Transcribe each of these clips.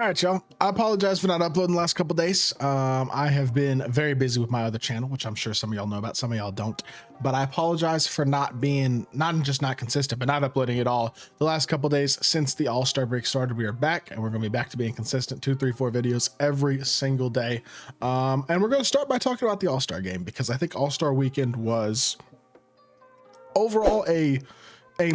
All right, y'all. I apologize for not uploading the last couple days. I have been very busy with my other channel, which I'm sure some of y'all know about, some of y'all don't. But I apologize for not just not consistent, but not uploading at all the last couple days since the All-Star break started. We are back, and we're going to be back to being consistent, 2, 3, 4 videos every single day. And we're going to start by talking about the All-Star game, because I think All-Star weekend was overall a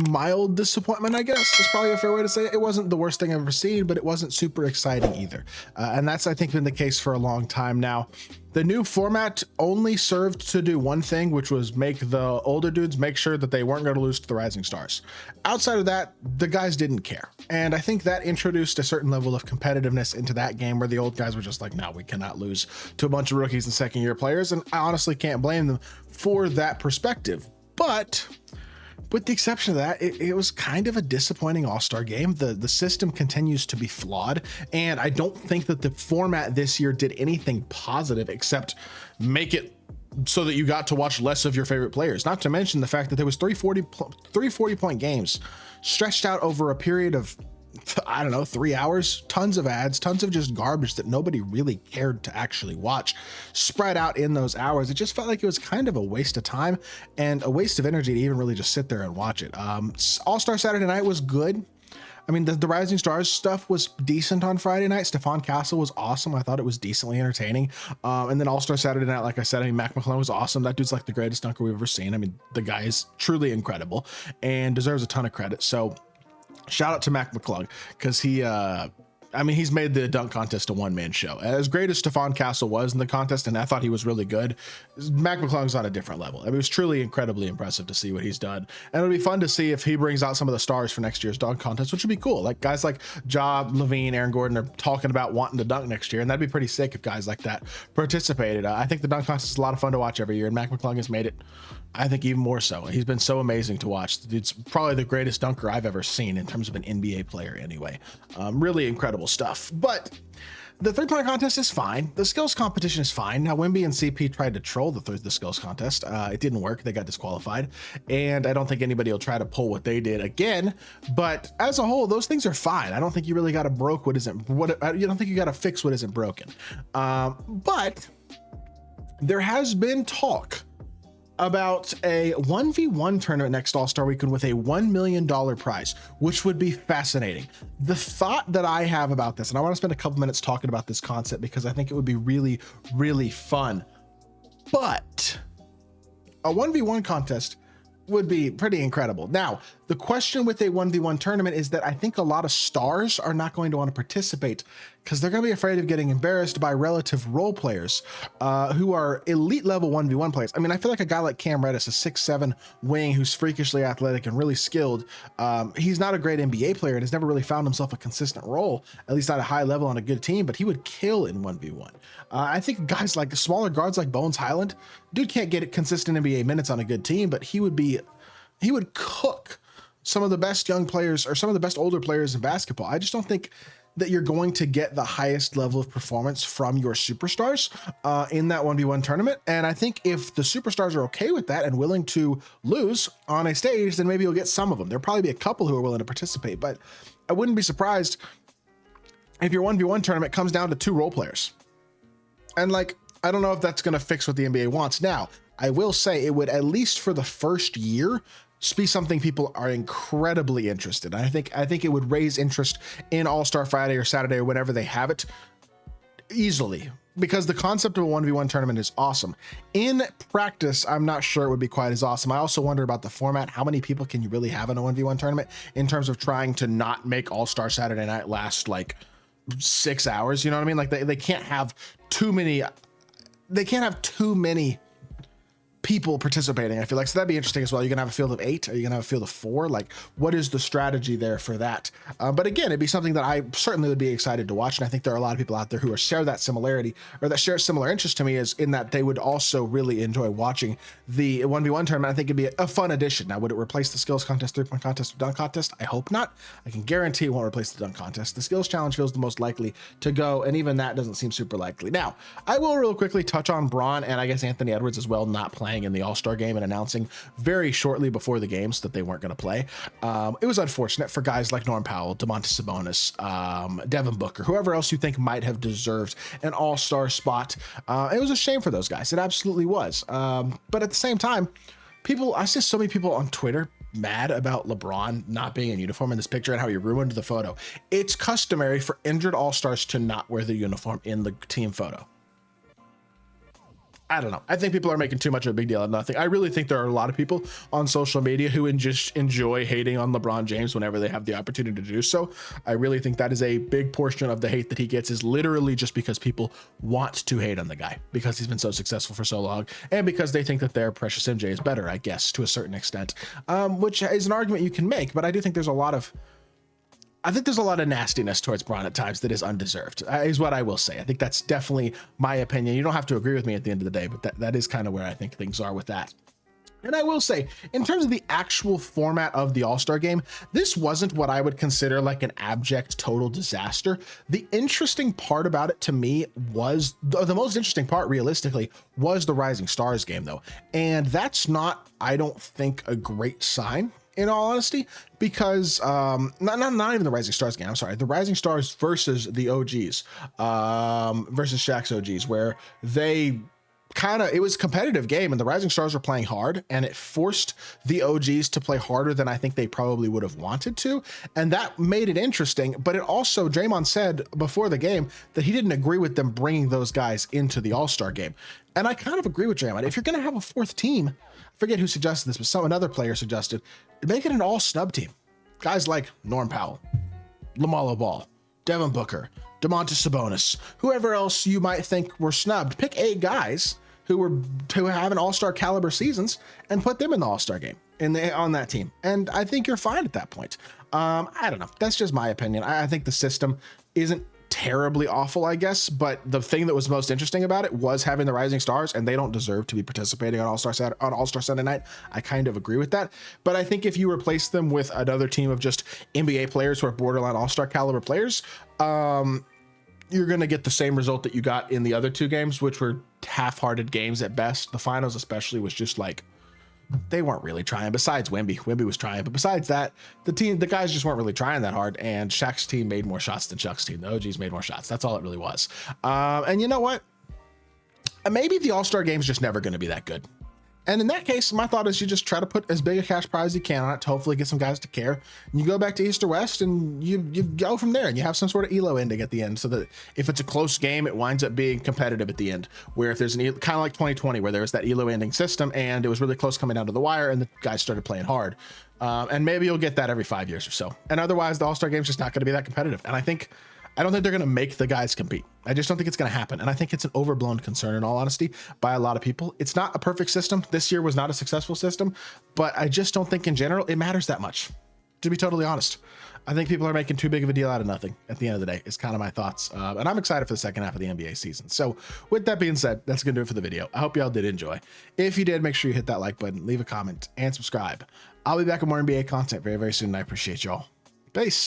mild disappointment, I guess is probably a fair way to say it. It wasn't the worst thing I've ever seen, but it wasn't super exciting either. And that's, I think, been the case for a long time now. The new format only served to do one thing, which was make the older dudes make sure that they weren't going to lose to the Rising Stars. Outside of that, the guys didn't care. And I think that introduced a certain level of competitiveness into that game where the old guys were just like, no, we cannot lose to a bunch of rookies and second-year players. And I honestly can't blame them for that perspective. But with the exception of that, it was kind of a disappointing All-Star game. The system continues to be flawed, and I don't think that the format this year did anything positive except make it so that you got to watch less of your favorite players. Not to mention the fact that there was 340-point games stretched out over a period of, I don't know, 3 hours, tons of ads, tons of just garbage that nobody really cared to actually watch spread out in those hours. It just felt like it was kind of a waste of time and a waste of energy to even really just sit there and watch it. All-Star Saturday night was good. I mean, the Rising Stars stuff was decent on Friday night. Stephon Castle was awesome. I thought it was decently entertaining. And then All-Star Saturday night, like I said, I mean, Mac McClung was awesome. That dude's like the greatest dunker we've ever seen. I mean, the guy is truly incredible and deserves a ton of credit. So shout out to Mac McClung, because he's made the dunk contest a one-man show. As great as Stephon Castle was in the contest, and I thought he was really good, Mac McClung's on a different level. I mean, it was truly incredibly impressive to see what he's done. And it'll be fun to see if he brings out some of the stars for next year's dunk contest, which would be cool. Like guys like Ja, Levine, Aaron Gordon are talking about wanting to dunk next year, and that'd be pretty sick if guys like that participated. I think the dunk contest is a lot of fun to watch every year, and Mac McClung has made it, I think, even more so. He's been so amazing to watch. It's probably the greatest dunker I've ever seen in terms of an NBA player anyway. Really incredible stuff. But the three-point contest is fine. The skills competition is fine. Now, Wemby and CP tried to troll the skills contest. It didn't work. They got disqualified. And I don't think anybody will try to pull what they did again. But as a whole, those things are fine. I don't think you really got to you don't think you got to fix what isn't broken. But there has been talk about a 1v1 tournament next All-Star Weekend with a $1 million prize, which would be fascinating. The thought that I have about this, and I want to spend a couple minutes talking about this concept because I think it would be really, really fun, but a 1v1 contest would be pretty incredible. Now, the question with a 1v1 tournament is that I think a lot of stars are not going to want to participate because they're going to be afraid of getting embarrassed by relative role players who are elite level 1v1 players. I mean, I feel like a guy like Cam Reddish, a 6'7" wing who's freakishly athletic and really skilled. He's not a great NBA player and has never really found himself a consistent role, at least at a high level on a good team, but he would kill in 1v1. I think guys like smaller guards like Bones Highland, dude can't get consistent NBA minutes on a good team, but he would cook some of the best young players or some of the best older players in basketball. I just don't think that you're going to get the highest level of performance from your superstars in that 1v1 tournament. And I think if the superstars are okay with that and willing to lose on a stage, then maybe you'll get some of them. There'll probably be a couple who are willing to participate, but I wouldn't be surprised if your 1v1 tournament comes down to 2 role players. And like, I don't know if that's going to fix what the NBA wants. Now, I will say it would, at least for the first year, be something people are incredibly interested in. I think it would raise interest in All-Star Friday or Saturday or whenever they have it easily, because the concept of a 1v1 tournament is awesome. In practice, I'm not sure it would be quite as awesome. I also wonder about the format. How many people can you really have in a 1v1 tournament in terms of trying to not make All-Star Saturday night last like 6 hours? You know what I mean? Like they can't have too many people participating, I feel like. So that'd be interesting as well. You're gonna have a field of 8? Are you gonna have a field of 4? Like, what is the strategy there for that? But again, it'd be something that I certainly would be excited to watch. And I think there are a lot of people out there who share that similarity, or that share similar interest to me, is in that they would also really enjoy watching the 1v1 tournament. I think it'd be a fun addition. Now, would it replace the skills contest, three-point contest, or dunk contest? I hope not. I can guarantee it won't replace the dunk contest. The skills challenge feels the most likely to go, and even that doesn't seem super likely. Now, I will real quickly touch on Braun and I guess Anthony Edwards as well not playing playing in the All-Star game and announcing very shortly before the games that they weren't going to play. It was unfortunate for guys like Norm Powell, Domantas Sabonis, Devin Booker, whoever else you think might have deserved an All-Star spot. It was a shame for those guys. It absolutely was. But at the same time, I see so many people on Twitter mad about LeBron not being in uniform in this picture and how he ruined the photo. It's customary for injured All-Stars to not wear the uniform in the team photo. I don't know. I think people are making too much of a big deal out of nothing. I really think there are a lot of people on social media who just enjoy hating on LeBron James whenever they have the opportunity to do so. I really think that is a big portion of the hate that he gets is literally just because people want to hate on the guy because he's been so successful for so long and because they think that their precious MJ is better, I guess, to a certain extent, which is an argument you can make. But I do think there's a lot of nastiness towards Bron at times that is undeserved, is what I will say. I think that's definitely my opinion. You don't have to agree with me at the end of the day, but that is kind of where I think things are with that. And I will say, in terms of the actual format of the All-Star game, this wasn't what I would consider like an abject total disaster. The interesting part about it to me was, the most interesting part realistically, was the Rising Stars game though. And that's not, I don't think, a great sign, in all honesty, because not even the Rising Stars game. I'm sorry, the Rising Stars versus the OGs, versus Shaq's OGs, where it was a competitive game and the Rising Stars were playing hard and it forced the OGs to play harder than I think they probably would have wanted to. And that made it interesting, but it also, Draymond said before the game that he didn't agree with them bringing those guys into the All-Star game. And I kind of agree with Draymond. If you're going to have a fourth team, I forget who suggested this, but another player suggested, make it an all snub team. Guys like Norm Powell, LaMelo Ball, Devin Booker, Domantas Sabonis, whoever else you might think were snubbed. Pick 8 guys who have an All-Star caliber seasons and put them in the All-Star game on that team. And I think you're fine at that point. I don't know. That's just my opinion. I think the system isn't terribly awful, I guess, but the thing that was most interesting about it was having the Rising Stars, and they don't deserve to be participating on All-Star Sunday night. I kind of agree with that, but I think if you replace them with another team of just NBA players who are borderline All-Star caliber players, you're going to get the same result that you got in the other 2 games, which were half-hearted games at best. The finals especially was just like, they weren't really trying. Besides Wemby was trying, but besides that, the guys just weren't really trying that hard, and Shaq's team made more shots than Chuck's team. The OGs made more shots. That's all it really was. And you know what? Maybe the All-Star game is just never going to be that good. And in that case, my thought is you just try to put as big a cash prize as you can on it to hopefully get some guys to care. And you go back to East or West and you go from there, and you have some sort of ELO ending at the end, so that if it's a close game, it winds up being competitive at the end. Where if there's kind of like 2020, where there was that ELO ending system and it was really close coming down to the wire and the guys started playing hard. And maybe you'll get that every 5 years or so. And otherwise, the All-Star game is just not going to be that competitive. And I don't think they're going to make the guys compete. I just don't think it's going to happen. And I think it's an overblown concern, in all honesty, by a lot of people. It's not a perfect system. This year was not a successful system, but I just don't think in general it matters that much, to be totally honest. I think people are making too big of a deal out of nothing at the end of the day. It's kind of my thoughts. And I'm excited for the second half of the NBA season. So with that being said, that's going to do it for the video. I hope y'all did enjoy. If you did, make sure you hit that like button, leave a comment, and subscribe. I'll be back with more NBA content very, very soon, and I appreciate y'all. Peace.